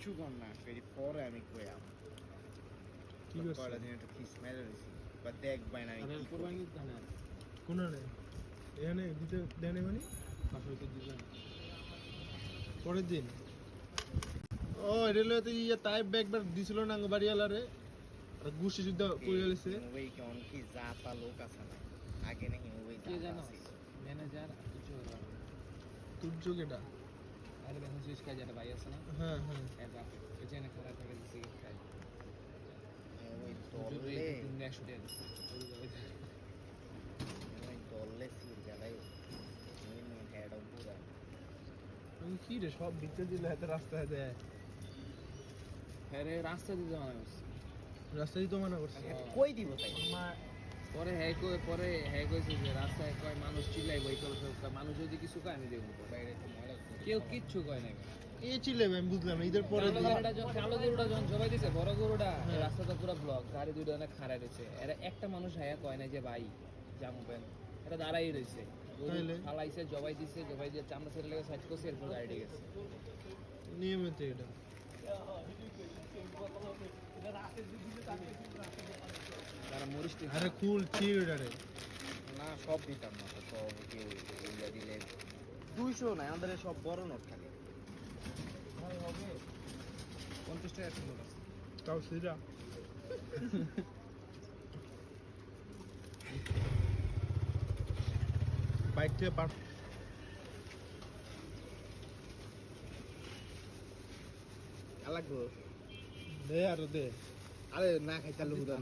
কিচ্ছু কর না ফেরি পরে আমি কইয়াম কি করছ কয়টা দিন একটু খিস মেরে রয়েছি বা দেখ ভাই না আমি আরে কি করি। কোরবানি জানা কোন রে এখানে দিতে দেনে মানে পাশে দিবেন পরের দিন ও রেলওয়েতে ইয়ে টাইপ ব্যাগবার দিছিল না বাড়িওয়ালারে আর গুছি যুদ্ধ কই গেছে ওই কেমন কি জাতা লোক আছে না আগে নাকি ওই কে জাতা জানো আছে ম্যানেজার কিছু তুর্য কেটা আরে দেখো সুইচ কাজ যেটা ভাই আছে না হ্যাঁ হ্যাঁ এটা এজেন্ট খারাপ থেকে দিছে খাই ওই যদি দলে 100 টাকা দিছে ওই দলে সির গেলাই হেড অফ পুরা আমি কি রে সব ভিতরে দিলে এত রাস্তায় দেয় হ্যাঁ রে রাস্তা দিতে মানা করছে রাস্তায় তো মানা করছে কই দিব তাই পরে হ্যাঁ কইছে যে রাস্তায় কয় মানুষ চিল্লাইবো এই করে মানুষ যদি কিছু কয় আমি দেবো বাইরে তো ময়লা কেউ কিচ্ছু কয় না এই ছিলে আমি বুঝলাম না, ঈদের পরে কালো গরুটা যখন জবাই দিছে বড় গরুটা হ্যাঁ। রাস্তাটা পুরো ব্লক গাড়ি দুইটা অনেক খারাপ রয়েছে এরা একটা মানুষ হায়া কয় না যে ভাই জামবেন এটা দাঁড়াই রয়েছে তাইলে? ফালাইছে জবাই দিছে জবাই দিয়ে চামড়া ছেড়ে লেগে সাইড করছে এরপর গাড়ি গেছে নিয়মিত এটা তারা মরিচ আরে কুল চিড় রে না সব দিতাম না তো সব কেউ ওইগুলা দিলে 200 না আমাদের সব বড় নোট থাকে 50 টাকা ছিল তাও সিরা বাইক থেকে পার আলাগো দে আর দে আরে না খাইতালে উদানো